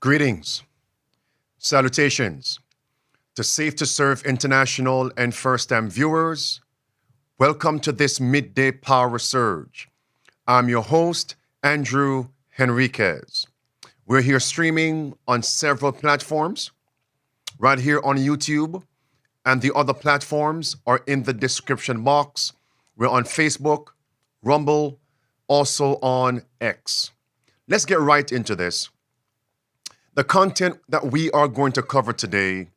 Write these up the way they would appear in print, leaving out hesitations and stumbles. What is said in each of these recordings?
Greetings, salutations to Safe to Serve International and first-time viewers. Welcome to this midday power surge. I'm your host, Andrew Henriquez. We're here streaming on several platforms, right here on YouTube, and the other platforms are in the description box. We're on Facebook, Rumble, also on X. Let's get right into this. The content that we are going to cover today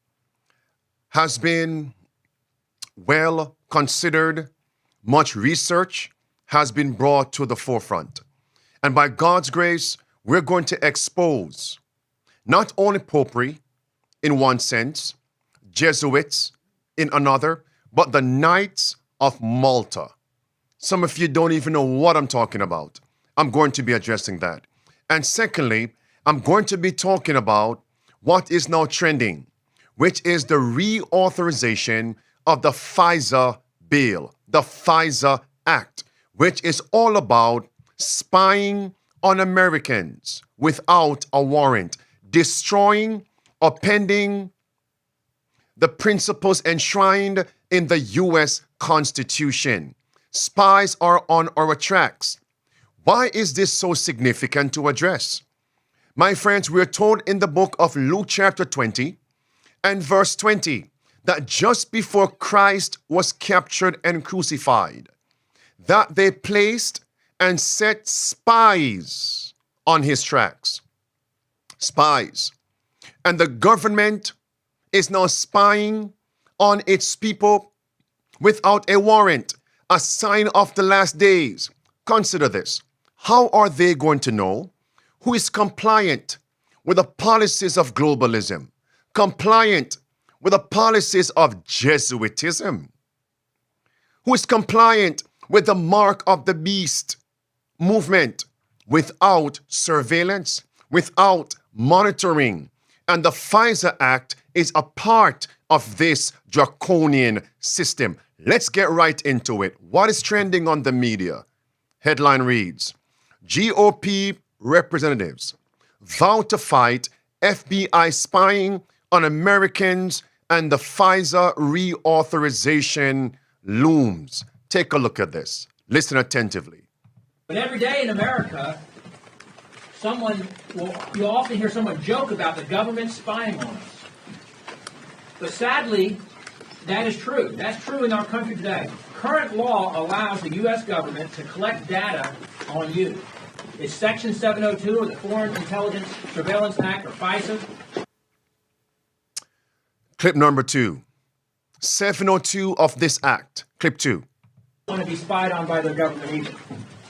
has been well considered. Much research has been brought to the forefront. And by God's grace, we're going to expose not only popery in one sense, Jesuits in another, but the Knights of Malta. Some of you don't even know what I'm talking about. I'm going to be addressing that. And secondly, I'm going to be talking about what is now trending, which is the reauthorization of the FISA bill, the FISA Act, which is all about spying on Americans without a warrant, destroying, upending the principles enshrined in the U.S. Constitution. Spies are on our tracks. Why is this so significant to address? My friends, we're told in the book of Luke chapter 20 and verse 20 that just before Christ was captured and crucified, that they placed and set spies on his tracks. Spies. And the government is now spying on its people without a warrant, a sign of the last days. Consider this. How are they going to know who is compliant with the policies of globalism, compliant with the policies of Jesuitism, who is compliant with the mark of the beast movement without surveillance, without monitoring? And the FISA Act is a part of this draconian system. Let's get right into it. What is trending on the media? Headline reads, GOP representatives vow to fight FBI spying on Americans and the FISA reauthorization looms. Take a look at this. Listen attentively. But every day in America, you'll often hear someone joke about the government spying on us. But sadly, that is true. That's true in our country today. Current law allows the U.S. government to collect data on you. It's Section 702 of the Foreign Intelligence Surveillance Act, or FISA. Clip number 2. 702 of this act. Clip 2. Want to be spied on by the government either.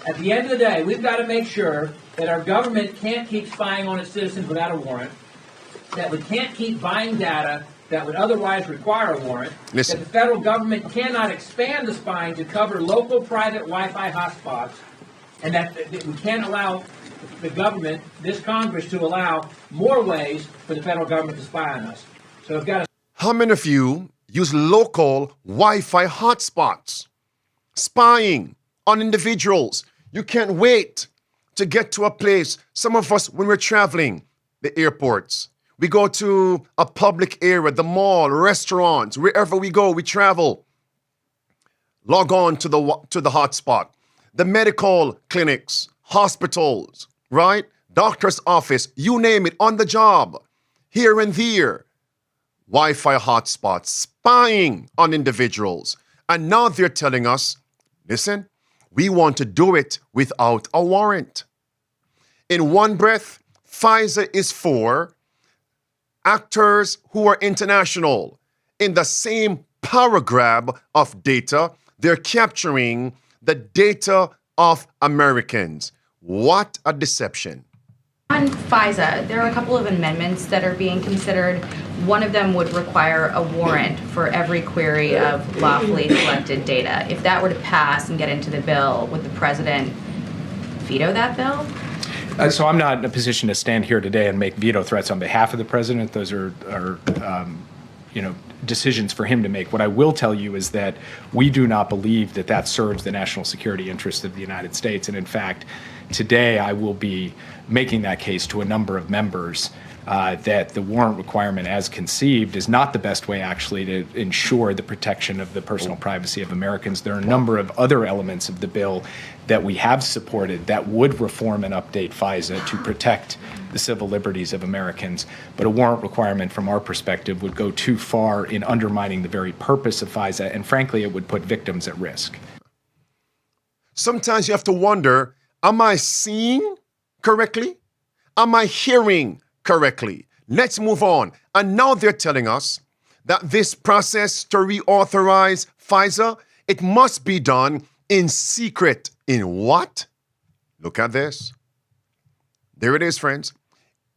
At the end of the day, we've got to make sure that our government can't keep spying on its citizens without a warrant, that we can't keep buying data that would otherwise require a warrant, Listen. that the federal government cannot expand the spying to cover local private Wi-Fi hotspots, and that we can't allow the government, this Congress, to allow more ways for the federal government to spy on us. So we've got to... How many of you use local Wi-Fi hotspots? Spying on individuals. You can't wait to get to a place. Some of us, when we're traveling, the airports, we go to a public area, the mall, restaurants, wherever we go, we travel. Log on to the hotspot. The medical clinics, hospitals, right? Doctor's office, you name it, on the job, here and there. Wi-Fi hotspots, spying on individuals. And now they're telling us, listen, we want to do it without a warrant. In one breath, FISA is for actors who are international. In the same power grab of data, they're capturing the data of Americans. What a deception. On FISA, there are a couple of amendments that are being considered. One of them would require a warrant for every query of lawfully collected data. If that were to pass and get into the bill, would the president veto that bill? So I'm not in a position to stand here today and make veto threats on behalf of the president. Those are decisions for him to make. What I will tell you is that we do not believe that that serves the national security interest of the United States. And in fact, today I will be making that case to a number of members that the warrant requirement as conceived is not the best way actually to ensure the protection of the personal privacy of Americans. There are a number of other elements of the bill that we have supported that would reform and update FISA to protect the civil liberties of Americans. But a warrant requirement from our perspective would go too far in undermining the very purpose of FISA, and frankly, it would put victims at risk. Sometimes you have to wonder, am I seeing correctly? Am I hearing correctly? Let's move on. And now they're telling us that this process to reauthorize FISA, it must be done in secret. In what? Look at this. There it is, friends.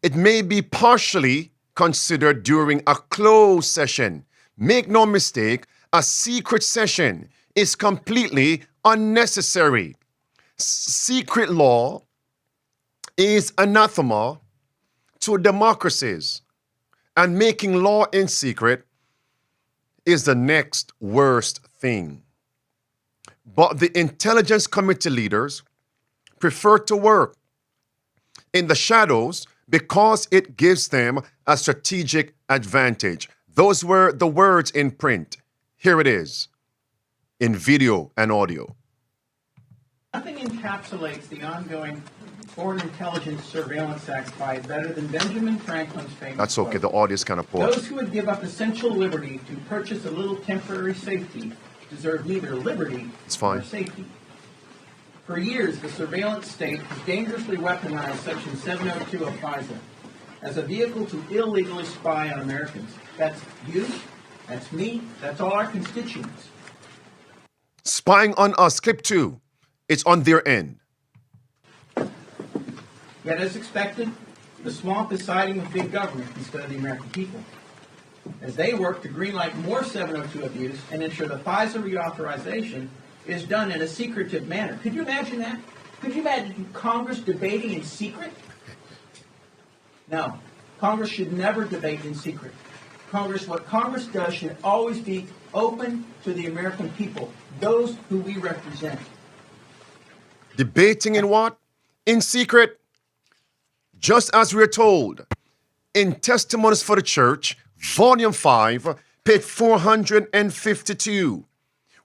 It may be partially considered during a closed session. Make no mistake, a secret session is completely unnecessary. Secret law is anathema to democracies, and making law in secret is the next worst thing. But the Intelligence Committee leaders prefer to work in the shadows because it gives them a strategic advantage. Those were the words in print. Here it is in video and audio. Nothing encapsulates the ongoing Foreign Intelligence Surveillance Act by better than Benjamin Franklin's famous That's okay, quote, the audio is kind of poor. "Those who would give up essential liberty to purchase a little temporary safety deserve neither liberty It's fine. nor safety." For years, the surveillance state has dangerously weaponized Section 702 of FISA as a vehicle to illegally spy on Americans. That's you, that's me, that's all our constituents. Spying on us, clip 2. It's on their end. Yet, as expected, the swamp is siding with big government instead of the American people, as they work to greenlight more 702 abuse and ensure the FISA reauthorization is done in a secretive manner. Could you imagine that? Could you imagine Congress debating in secret? No. Congress should never debate in secret. What Congress does should always be open to the American people, those who we represent. Debating in what? In secret. Just as we're told in Testimonies for the Church, Volume 5, page 452.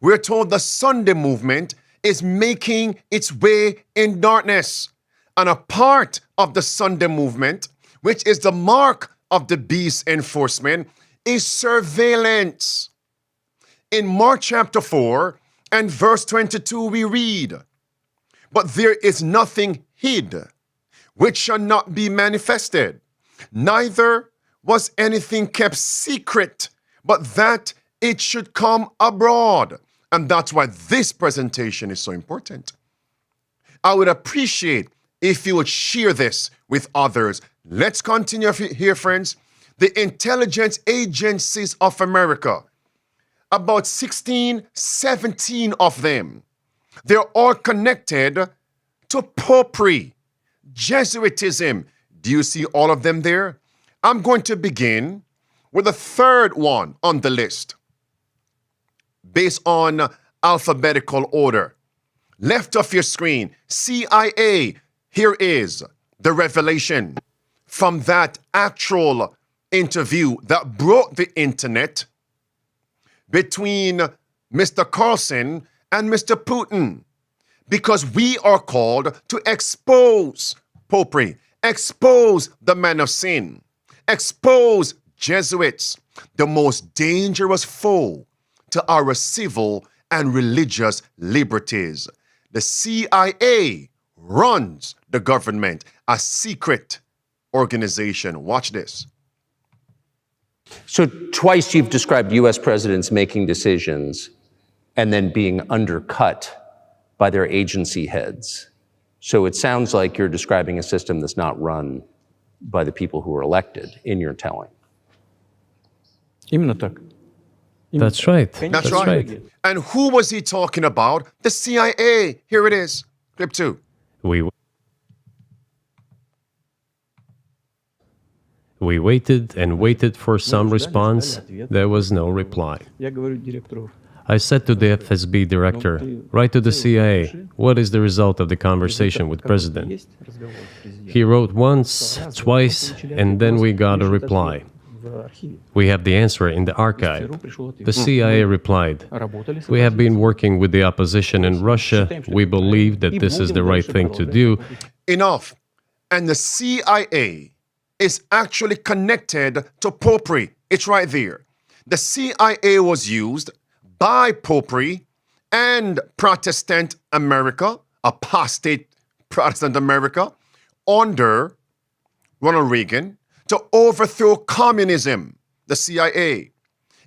We're told the Sunday movement is making its way in darkness. And a part of the Sunday movement, which is the mark of the beast enforcement, is surveillance. In Mark chapter 4 and verse 22, we read, "But there is nothing hid, which shall not be manifested, neither was anything kept secret, but that it should come abroad." And that's why this presentation is so important. I would appreciate if you would share this with others. Let's continue here, friends. The intelligence agencies of America, about 16, 17 of them, they're all connected to popery, Jesuitism. Do you see all of them there? I'm going to begin with the third one on the list, based on alphabetical order. Left of your screen, CIA. Here is the revelation from that actual interview that broke the internet between Mr. Carlson and Mr. Putin. Because we are called to expose popery, expose the man of sin, expose Jesuits, the most dangerous foe to our civil and religious liberties. The CIA runs the government, a secret organization. Watch this. So twice you've described U.S. presidents making decisions and then being undercut by their agency heads. So it sounds like you're describing a system that's not run by the people who are elected in your telling. Именно так. That's right. That's right. And who was he talking about? The CIA. Here it is. Clip 2. We waited and waited for some response. There was no reply. Я говорю директору I said to the FSB director, write to the CIA, what is the result of the conversation with President? He wrote once, twice, and then we got a reply. We have the answer in the archive. The CIA replied, we have been working with the opposition in Russia. We believe that this is the right thing to do. Enough. And the CIA is actually connected to popery. It's right there. The CIA was used by popery and Protestant America, apostate Protestant America, under Ronald Reagan to overthrow communism. The CIA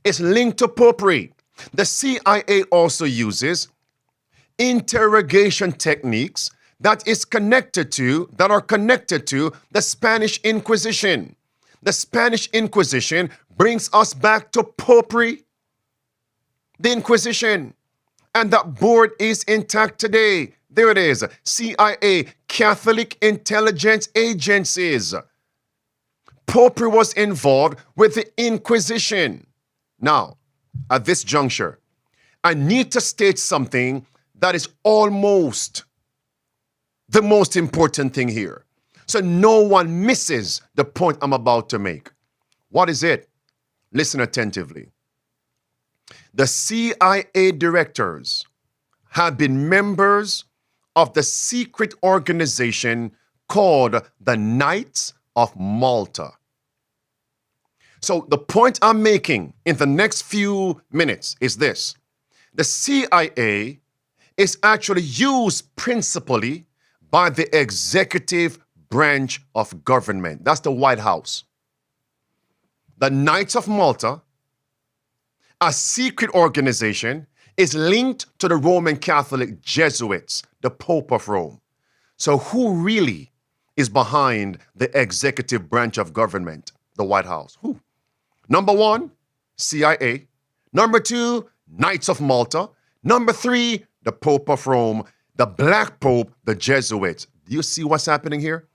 is linked to popery. The CIA also uses interrogation techniques that are connected to the Spanish Inquisition. The Spanish Inquisition brings us back to popery, the Inquisition, and that board is intact today. There it is, CIA, Catholic intelligence agencies. Popery was involved with the Inquisition. Now, at this juncture, I need to state something that is almost the most important thing here, so no one misses the point I'm about to make. What is it? Listen attentively. The CIA directors have been members of the secret organization called the Knights of Malta. So the point I'm making in the next few minutes is this. The CIA is actually used principally by the executive branch of government. That's the White House. The Knights of Malta, a secret organization, is linked to the Roman Catholic Jesuits, the Pope of Rome. So who really is behind the executive branch of government, the White House? Who? Number one, CIA. Number two, Knights of Malta. Number three, the Pope of Rome, the Black Pope, the Jesuits. Do you see what's happening here?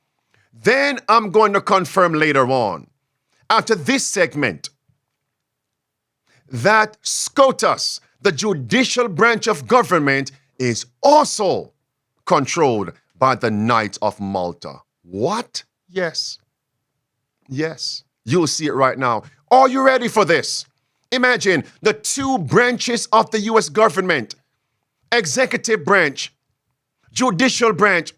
Then I'm going to confirm later on, after this segment, that SCOTUS, the judicial branch of government, is also controlled by the Knights of Malta. What? Yes. Yes. You'll see it right now. Are you ready for this? Imagine the two branches of the U.S. government, executive branch, judicial branch,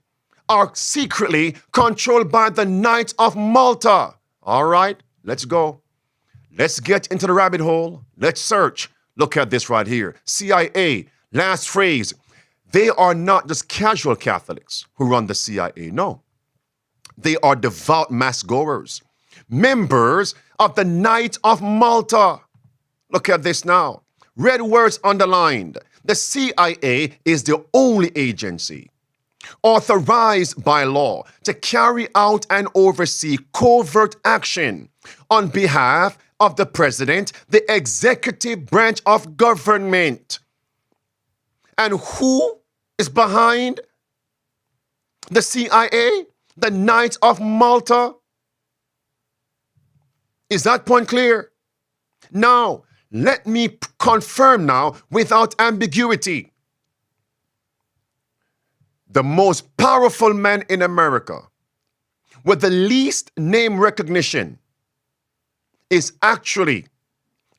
are secretly controlled by the Knights of Malta. All right, let's go. Let's get into the rabbit hole. Let's search. Look at this right here. CIA, last phrase. They are not just casual Catholics who run the CIA. No. They are devout mass goers, members of the Knights of Malta. Look at this now. Red words underlined. The CIA is the only agency authorized by law to carry out and oversee covert action on behalf of the president, the executive branch of government. And who is behind the CIA? The Knights of Malta? Is that point clear? Now, let me confirm now without ambiguity. The most powerful man in America with the least name recognition is actually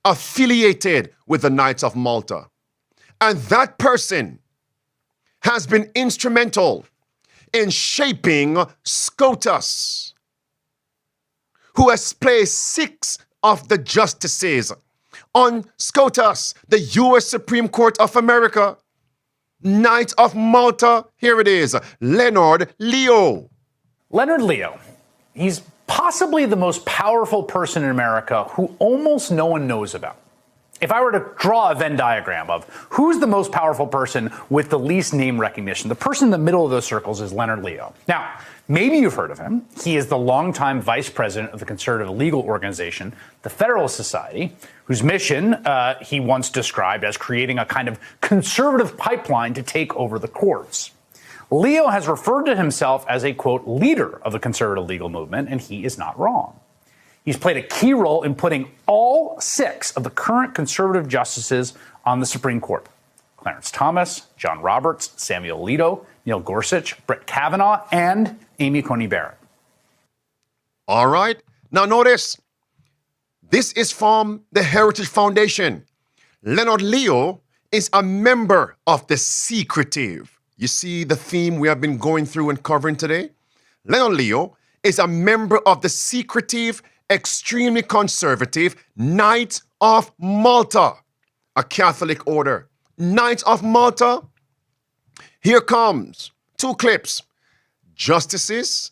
affiliated with the Knights of Malta. And that person has been instrumental in shaping SCOTUS, who has placed 6 of the justices on SCOTUS, the U.S. Supreme Court of America. Knights of Malta, here it is, Leonard Leo. Leonard Leo, he's possibly the most powerful person in America who almost no one knows about. If I were to draw a Venn diagram of who's the most powerful person with the least name recognition, the person in the middle of those circles is Leonard Leo. Now, maybe you've heard of him. He is the longtime vice president of the conservative legal organization, the Federalist Society, whose mission he once described as creating a kind of conservative pipeline to take over the courts. Leo has referred to himself as a, quote, leader of the conservative legal movement, and he is not wrong. He's played a key role in putting all 6 of the current conservative justices on the Supreme Court. Clarence Thomas, John Roberts, Samuel Alito, Neil Gorsuch, Brett Kavanaugh, and Amy Coney Barrett. All right. Now notice, this is from the Heritage Foundation. Leonard Leo is a member of the secretive. You see the theme we have been going through and covering today? Leonard Leo is a member of the secretive, extremely conservative Knights of Malta, a Catholic order. Knights of Malta. Here comes 2 clips. Justice,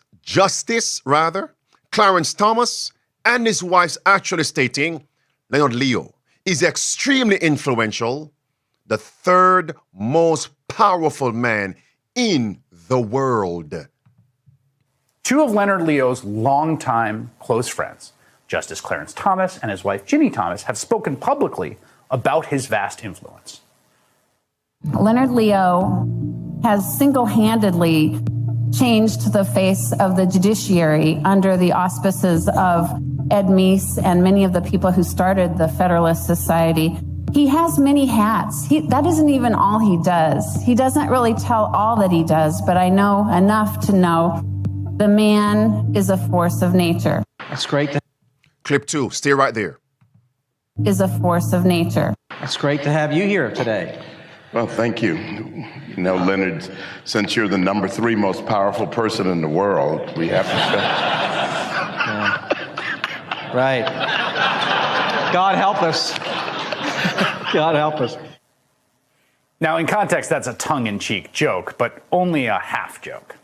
Clarence Thomas and his wife actually stating Leonard Leo is extremely influential, the 3rd most powerful man in the world. 2 of Leonard Leo's longtime close friends, Justice Clarence Thomas and his wife Ginny Thomas, have spoken publicly about his vast influence. Leonard Leo has single-handedly changed the face of the judiciary under the auspices of Ed Meese and many of the people who started the Federalist Society. He has many hats. That isn't even all he does. He doesn't really tell all that he does, but I know enough to know the man is a force of nature. That's great. Clip 2, stay right there. Is a force of nature. It's great to have you here today. Well, thank you. You know, Leonard, since you're the number 3 most powerful person in the world, we have to say. Yeah. Right. God help us. God help us. Now, in context, that's a tongue-in-cheek joke, but only a half joke.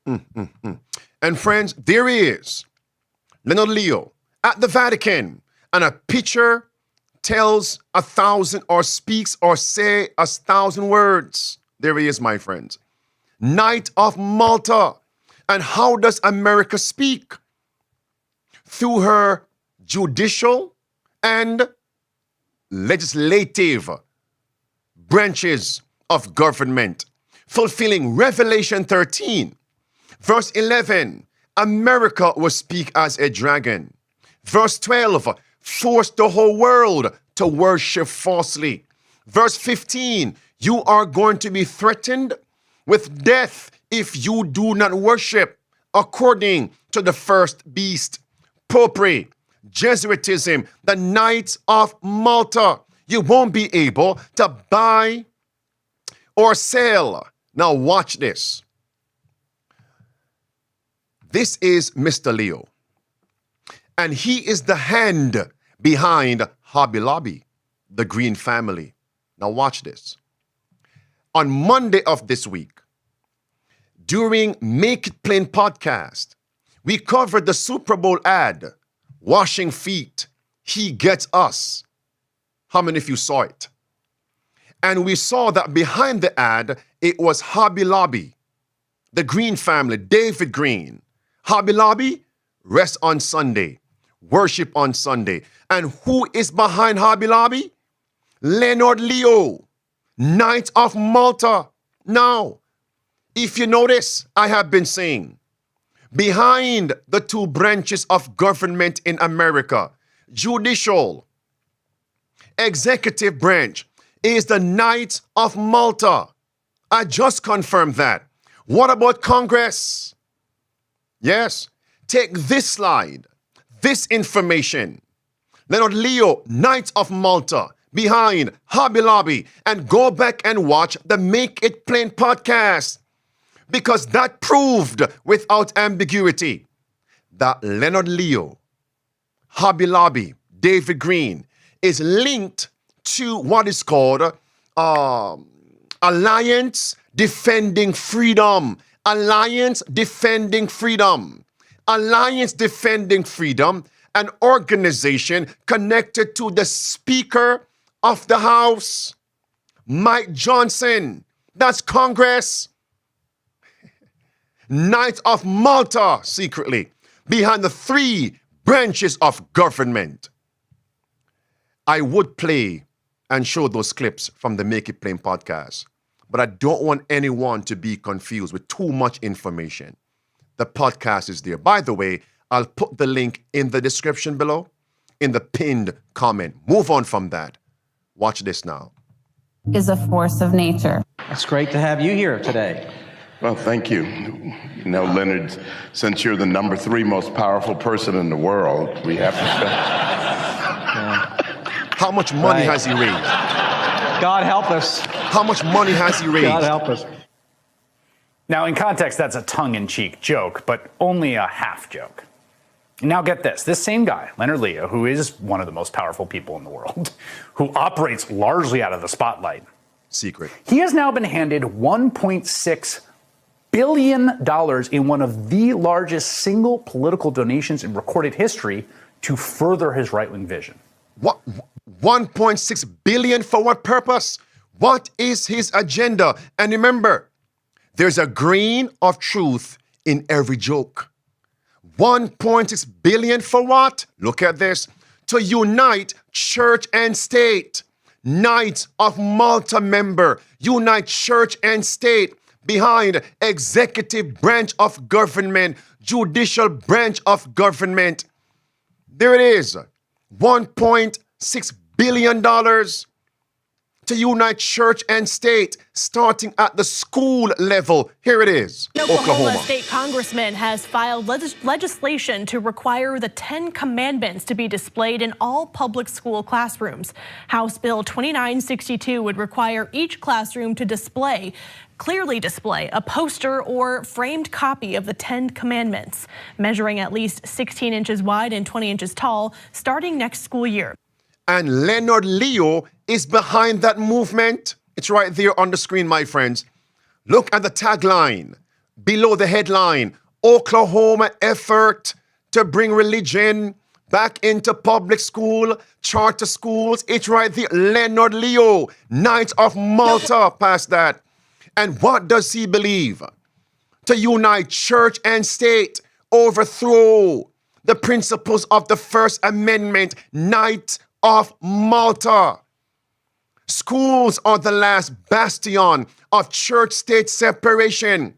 And friends, there he is, Leonard Leo, at the Vatican, and a picture tells 1,000 or speaks or say 1,000 words. There he is, my friends. Knight of Malta. And how does America speak? Through her judicial and legislative branches of government, fulfilling Revelation 13. Verse 11, America will speak as a dragon. Verse 12, force the whole world to worship falsely. Verse 15, you are going to be threatened with death if you do not worship according to the first beast. Popery, Jesuitism, the Knights of Malta. You won't be able to buy or sell. Now watch this. This is Mr. Leo. And he is the hand behind Hobby Lobby, the Green family. Now watch this. On Monday of this week, during Make It Plain podcast, we covered the Super Bowl ad, washing feet, he gets us. How many of you saw it? And we saw that behind the ad, it was Hobby Lobby, the Green family, David Green. Hobby Lobby, rest on Sunday, worship on Sunday. And who is behind Hobby Lobby? Leonard Leo, Knight of Malta. Now, if you notice, I have been saying, behind the 2 branches of government in America, judicial, executive branch, is the Knights of Malta. I just confirmed that. What about Congress? Yes, take this slide, this information. Leonard Leo, Knights of Malta, behind Hobby Lobby, and go back and watch the Make It Plain podcast, because that proved without ambiguity that Leonard Leo, Hobby Lobby, David Green, is linked to what is called Alliance Defending Freedom. Alliance Defending Freedom. Alliance Defending Freedom, an organization connected to the Speaker of the House, Mike Johnson. That's Congress. Knights of Malta, secretly, behind the 3 branches of government. I would play and show those clips from the Make It Plain podcast, but I don't want anyone to be confused with too much information. The podcast is there. By the way, I'll put the link in the description below, in the pinned comment. Move on from that. Watch this now. Is a force of nature. It's great to have you here today. Well, thank you. You know, Leonard, since you're the number 3 most powerful person in the world, we have to spend. How much money Right. has he raised? God help us. How much money has he raised? God help us. Now, in context, that's a tongue-in-cheek joke, but only a half joke. Now get this, this same guy, Leonard Leo, who is one of the most powerful people in the world, who operates largely out of the spotlight. Secret. He has now been handed $1.6 billion in one of the largest single political donations in recorded history to further his right-wing vision. What? 1.6 billion for what purpose? What is his agenda? And remember, there's a grain of truth in every joke. 1.6 billion for what? Look at this. To unite church and state. Knights of Malta member. Unite church and state behind executive branch of government, judicial branch of government. There it is. $1.6 billion to unite church and state, starting at the school level. Here it is, Oklahoma. State congressman has filed legislation to require the 10 commandments to be displayed in all public school classrooms. House Bill 2962 would require each classroom to clearly display a poster or framed copy of the 10 commandments, measuring at least 16 inches wide and 20 inches tall, starting next school year. And Leonard Leo is behind that movement. It's right there on the screen, my friends. Look at the tagline below the headline: Oklahoma effort to bring religion back into public school, charter schools. It's right there. Leonard Leo, Knights of Malta, past that. And what does he believe? To unite church and state, overthrow the principles of the First Amendment, Knights of Malta. Schools are the last bastion of church-state separation.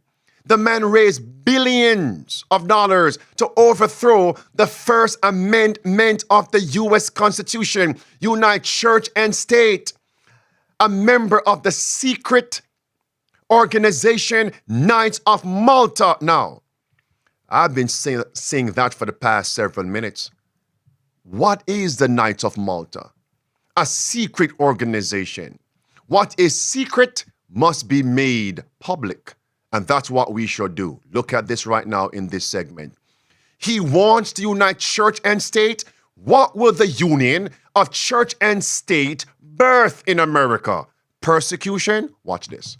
The man raised billions of dollars to overthrow the First Amendment of the U.S. Constitution, unite church and state. A member of the secret organization Knights of Malta. Now, I've been saying that for the past several minutes. What is the Knights of Malta? A secret organization. What is secret must be made public. And that's what we should do. Look at this right now in this segment. He wants to unite church and state. What will the union of church and state birth in America? Persecution? Watch this.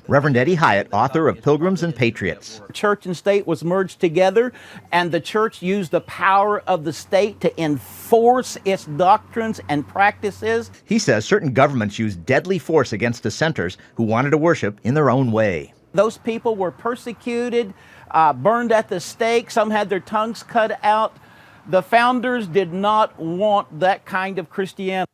Reverend Eddie Hyatt, author of Pilgrims and Patriots. Church and state was merged together, and the church used the power of the state to enforce its doctrines and practices. He says certain governments used deadly force against dissenters who wanted to worship in their own way. Those people were persecuted, burned at the stake. Some had their tongues cut out. The founders did not want that kind of Christianity.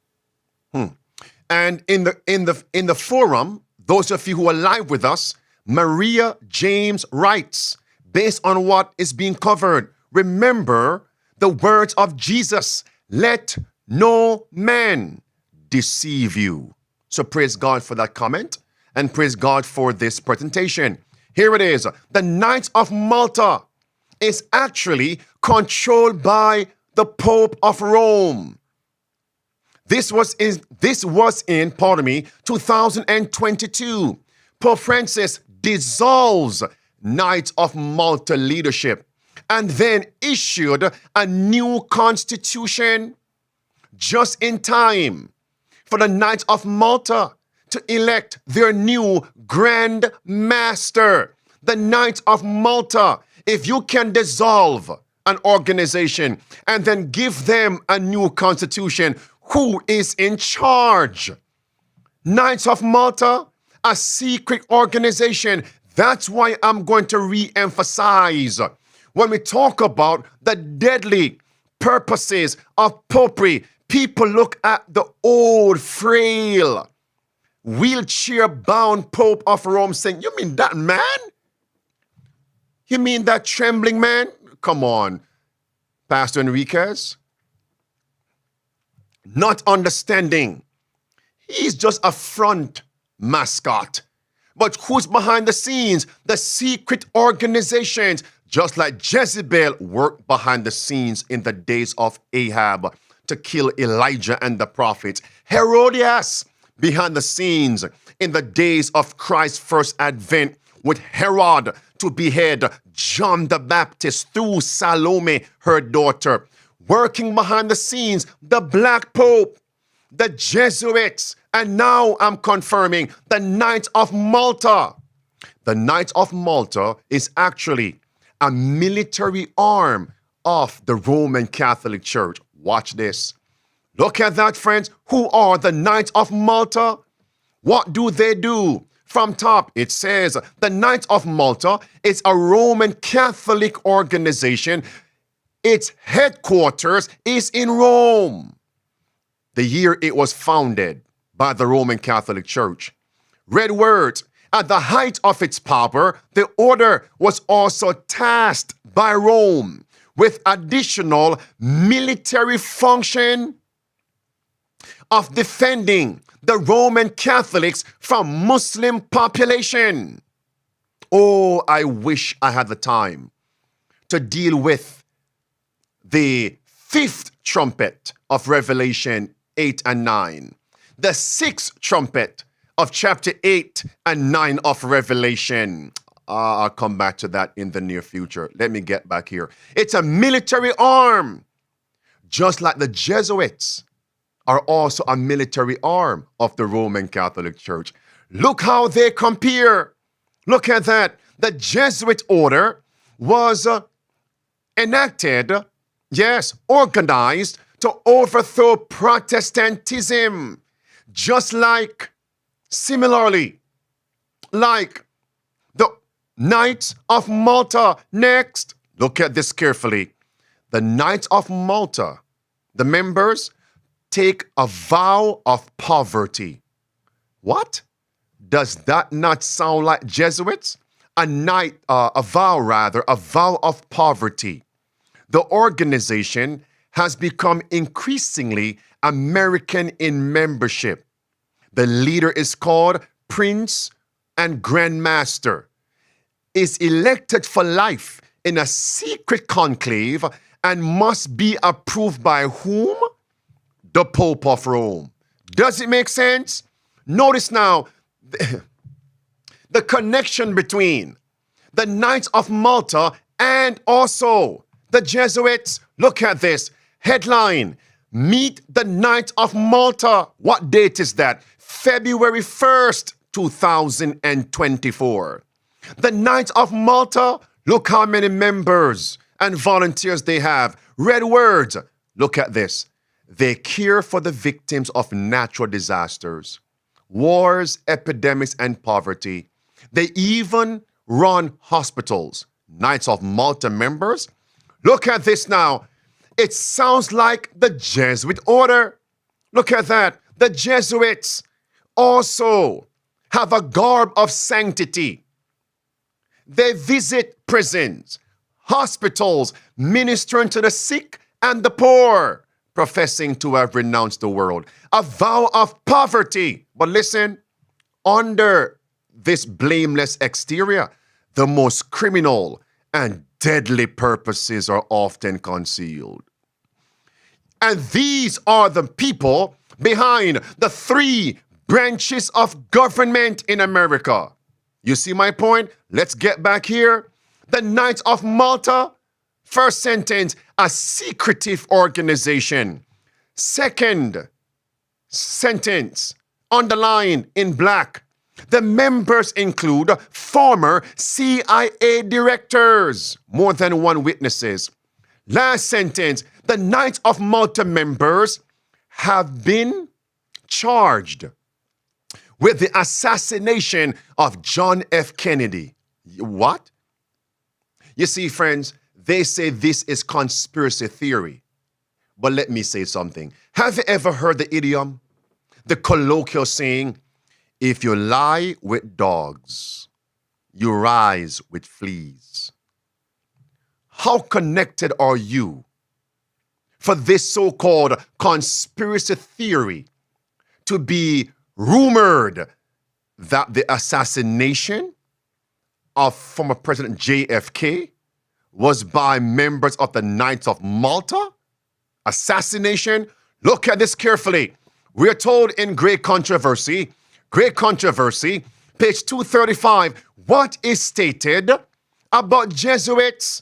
And in the forum, those of you who are live with us, Maria James writes, based on what is being covered, remember the words of Jesus, let no man deceive you. So praise God for that comment and praise God for this presentation. Here it is. The Knights of Malta is actually controlled by the Pope of Rome. This was in 2022. Pope Francis dissolves Knights of Malta leadership and then issued a new constitution just in time for the Knights of Malta to elect their new Grand Master. The Knights of Malta, if you can dissolve an organization and then give them a new constitution, who is in charge? Knights of Malta, a secret organization. That's why I'm going to re-emphasize when we talk about the deadly purposes of popery. People look at the old, frail, wheelchair-bound Pope of Rome saying, you mean that man? You mean that trembling man? Come on, Pastor Enriquez. Not understanding He's just a front mascot. But who's behind the scenes? The secret organizations, just like Jezebel worked behind the scenes in the days of Ahab to kill Elijah and the prophets. Herodias behind the scenes in the days of Christ's first advent with Herod to behead John the Baptist through Salome, her daughter. Working behind the scenes, the Black Pope, the Jesuits, and now I'm confirming the Knights of Malta. The Knights of Malta is actually a military arm of the Roman Catholic Church. Watch this. Look at that, friends. Who are the Knights of Malta? What do they do? From top, it says the Knights of Malta is a Roman Catholic organization. Its headquarters is in Rome. The year it was founded by the Roman Catholic Church. Red words, at the height of its power, the order was also tasked by Rome with additional military function of defending the Roman Catholics from Muslim population. Oh, I wish I had the time to deal with the fifth trumpet of Revelation 8 and 9, the sixth trumpet of chapter 8 and 9 of Revelation. I'll come back to that in the near future. Let me get back here. It's a military arm, just like the Jesuits are also a military arm of the Roman Catholic Church. Look how they compare. Look at that. The Jesuit order was enacted, organized to overthrow Protestantism, just like, similarly, like the Knights of Malta. Next, look at this carefully. The Knights of Malta, the members, take a vow of poverty. What? Does that not sound like Jesuits? A vow of poverty. The organization has become increasingly American in membership. The leader is called Prince and Grandmaster, is elected for life in a secret conclave and must be approved by whom? The Pope of Rome. Does it make sense? Notice now the connection between the Knights of Malta and also the Jesuits. Look at this. Headline, Meet the Knights of Malta. What date is that? February 1st, 2024. The Knights of Malta, look how many members and volunteers they have. Red words, look at this. They care for the victims of natural disasters, wars, epidemics, and poverty. They even run hospitals. Knights of Malta members, look at this now. It sounds like the Jesuit order. Look at that. The Jesuits also have a garb of sanctity. They visit prisons, hospitals, ministering to the sick and the poor, professing to have renounced the world. A vow of poverty. But listen, under this blameless exterior, the most criminal and deadly purposes are often concealed. And these are the people behind the three branches of government in America. You see my point? Let's get back here. The Knights of Malta, first sentence, a secretive organization. Second sentence, underlined in black. The members include former CIA directors, more than one witnesses. Last sentence, the Knights of Malta members have been charged with the assassination of John F. Kennedy. What? You see, friends, they say this is conspiracy theory. But let me say something. Have you ever heard the idiom, the colloquial saying, if you lie with dogs, you rise with fleas? How connected are you for this so-called conspiracy theory to be rumored that the assassination of former President JFK was by members of the Knights of Malta? Assassination? Look at this carefully. We are told in Great Controversy, page 235, what is stated about Jesuits.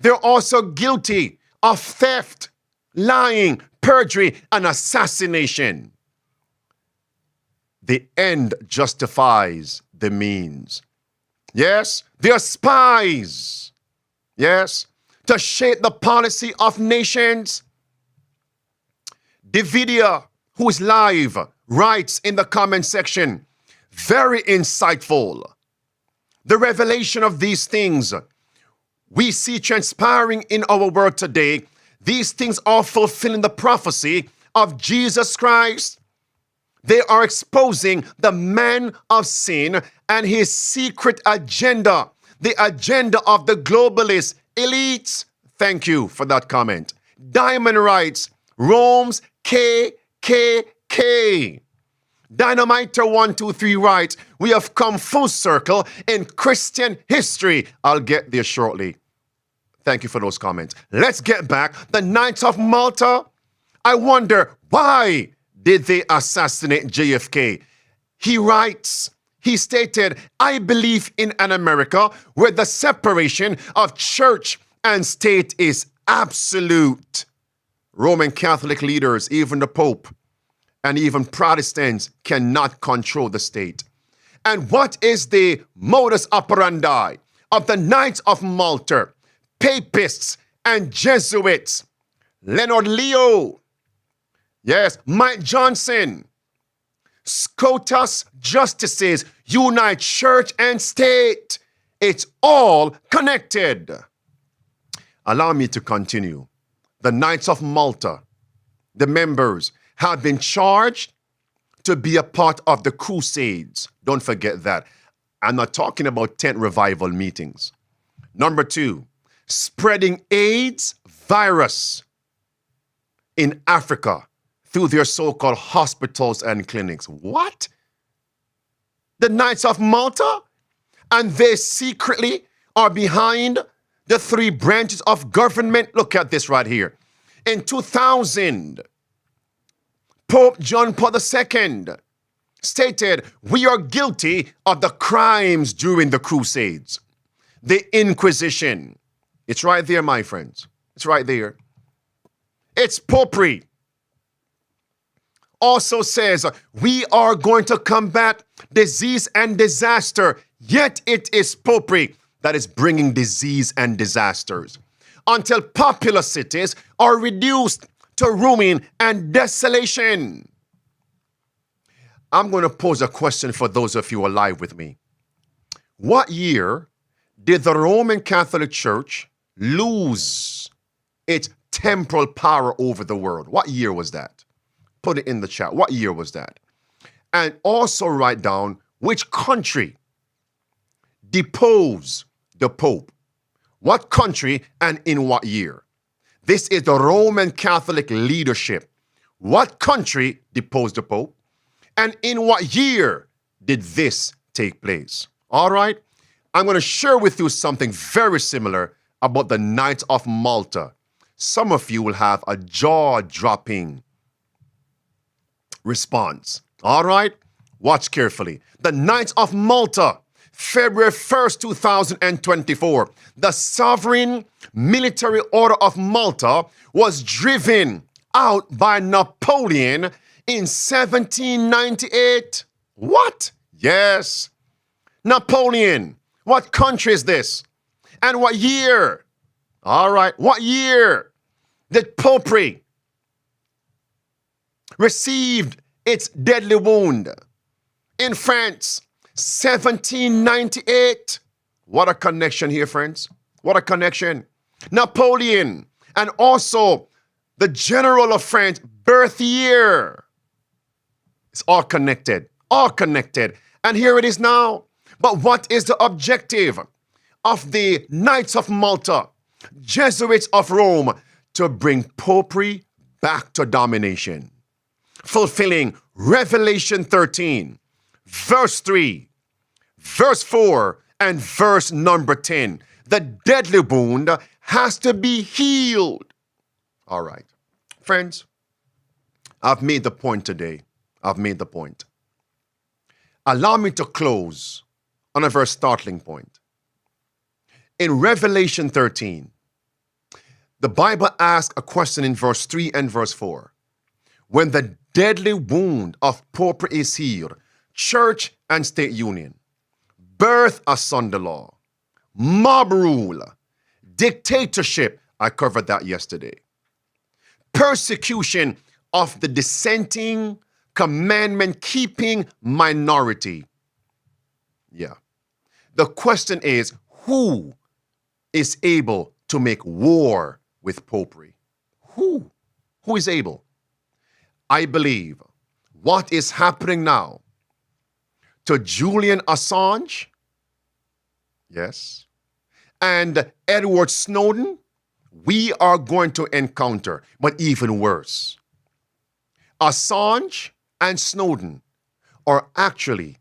They're also guilty of theft, lying, perjury, and assassination. The end justifies the means. Yes, they're spies. Yes, to shape the policy of nations. Davidia, who is live, writes in the comment section, very insightful. The revelation of these things we see transpiring in our world today. These things are fulfilling the prophecy of Jesus Christ. They are exposing the man of sin and his secret agenda, the agenda of the globalist elites. Thank you for that comment. Diamond writes, Rome's KKK. Dynamiter123 writes, we have come full circle in Christian history. I'll get there shortly. Thank you for those comments. Let's get back. The Knights of Malta. I wonder, why did they assassinate JFK? He writes, he stated, I believe in an America where the separation of church and state is absolute. Roman Catholic leaders, even the Pope, and even Protestants cannot control the state. And what is the modus operandi of the Knights of Malta, Papists, and Jesuits? Leonard Leo, yes, Mike Johnson, SCOTUS justices unite church and state. It's all connected. Allow me to continue. The Knights of Malta, the members, have been charged to be a part of the Crusades. Don't forget that. I'm not talking about tent revival meetings. Number 2, spreading AIDS virus in Africa through their so-called hospitals and clinics. What? The Knights of Malta? And they secretly are behind the 3 branches of government. Look at this right here. In 2000, Pope John Paul II stated, we are guilty of the crimes during the Crusades. The Inquisition. It's right there, my friends. It's right there. It's popery. Also says, we are going to combat disease and disaster, yet it is popery that is bringing disease and disasters until populous cities are reduced to ruin and desolation. I'm going to pose a question for those of you alive with me. What year did the Roman Catholic Church lose its temporal power over the world? What year was that? Put it in the chat. What year was that? And also write down which country deposed the Pope. What country and in what year? This is the Roman Catholic leadership. What country deposed the Pope? And in what year did this take place? All right. I'm going to share with you something very similar about the Knights of Malta. Some of you will have a jaw-dropping response. All right. Watch carefully. The Knights of Malta, February 1st, 2024. The Sovereign Military Order of Malta was driven out by Napoleon in 1798. What? Yes. Napoleon. What country is this? And what year? All right. What year did popery received its deadly wound? In France, 1798. What a connection here, friends. What a connection. Napoleon and also the General of France birth year. It's all connected. All connected. And here it is now. But what is the objective of the Knights of Malta, Jesuits of Rome? To bring popery back to domination, fulfilling Revelation 13, verse 3, verse 4, and verse number 10. The deadly wound has to be healed. All right. Friends, I've made the point today. I've made the point. Allow me to close on a very startling point. In Revelation 13, the Bible asks a question in verse 3 and verse 4. When the deadly wound of popery is healed, church and state union, birth asunder law, mob rule, dictatorship, I covered that yesterday, persecution of the dissenting, commandment-keeping minority. Yeah. The question is, who is able to make war with popery? Who? Who is able? I believe what is happening now to Julian Assange, yes, and Edward Snowden, we are going to encounter, but even worse. Assange and Snowden are actually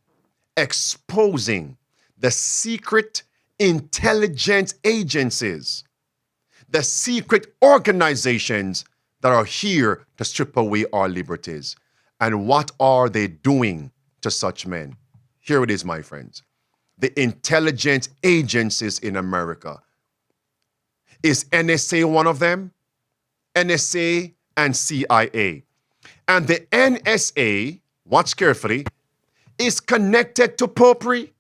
exposing the secret intelligence agencies, the secret organizations that are here to strip away our liberties. And what are they doing to such men? Here it is, my friends. The intelligence agencies in America. Is NSA one of them? NSA and CIA. And the NSA, watch carefully, is connected to popery.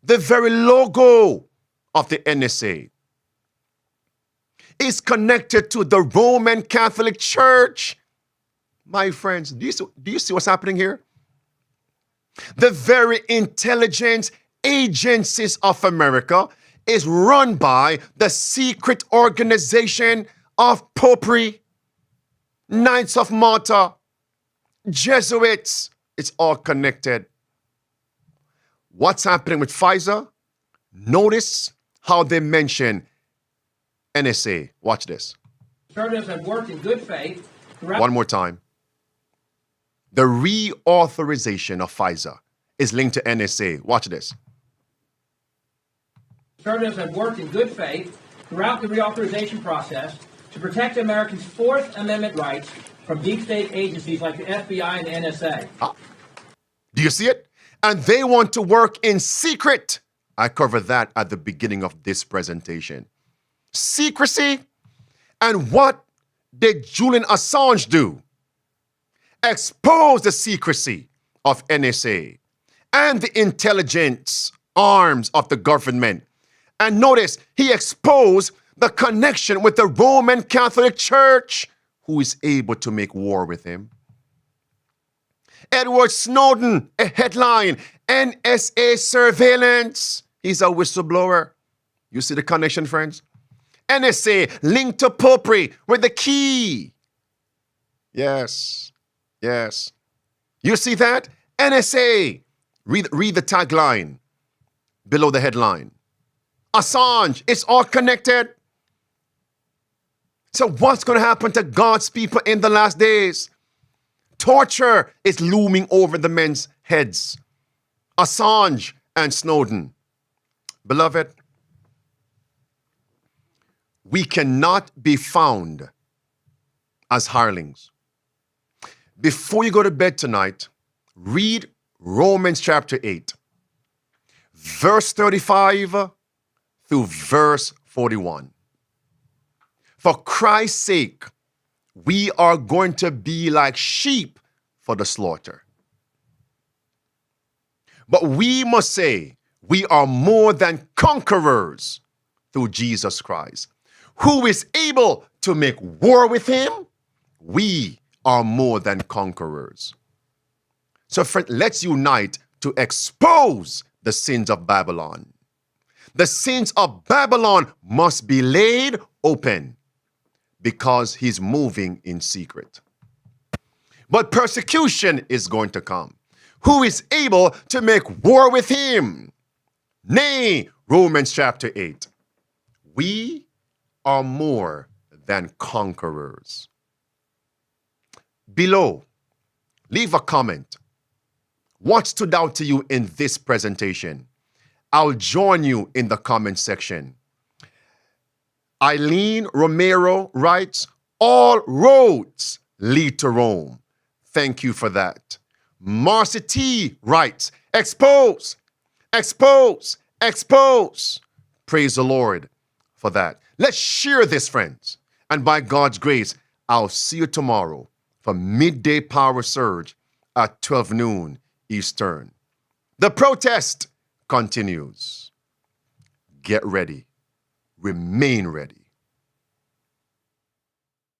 The very logo of the NSA is connected to the Roman Catholic Church. My friends, do you see what's happening here? The very intelligence agencies of America is run by the secret organization of popery, Knights of Malta, Jesuits. It's all connected. What's happening with FISA? Notice how they mention NSA. Watch this. Conservatives have worked in good faith throughout. One more time. The reauthorization of FISA is linked to NSA. Watch this. Conservatives have worked in good faith throughout the reauthorization process to protect Americans' Fourth Amendment rights from deep state agencies like the FBI and the NSA. Do you see it? And they want to work in secret. I covered that at the beginning of this presentation. Secrecy. And what did Julian Assange do? Expose the secrecy of NSA and the intelligence arms of the government. And notice, he exposed the connection with the Roman Catholic Church, who is able to make war with him. Edward Snowden, a headline, NSA surveillance. He's a whistleblower. You see the connection, friends? NSA linked to popery with the key. Yes, yes. You see that? NSA. Read the tagline below the headline. Assange, it's all connected. So what's going to happen to God's people in the last days? Torture is looming over the men's heads. Assange and Snowden. Beloved, we cannot be found as hirelings. Before you go to bed tonight, read Romans chapter 8, verse 35 through verse 41. For Christ's sake, we are going to be like sheep for the slaughter. But we must say, we are more than conquerors through Jesus Christ. Who is able to make war with him? We are more than conquerors. So friend, let's unite to expose the sins of Babylon. The sins of Babylon must be laid open because he's moving in secret. But persecution is going to come. Who is able to make war with him? Nay, Romans chapter 8. We are more than conquerors. Below, Leave a comment. What stood out to you in this presentation? I'll join you in the comment section. Eileen Romero writes, all roads lead to Rome. Thank you for that. Marcy T writes, expose, expose, expose. Praise the Lord for that. Let's share this, friends. And by God's grace, I'll see you tomorrow for Midday Power Surge at 12 noon Eastern. The protest continues. Get ready. Remain ready.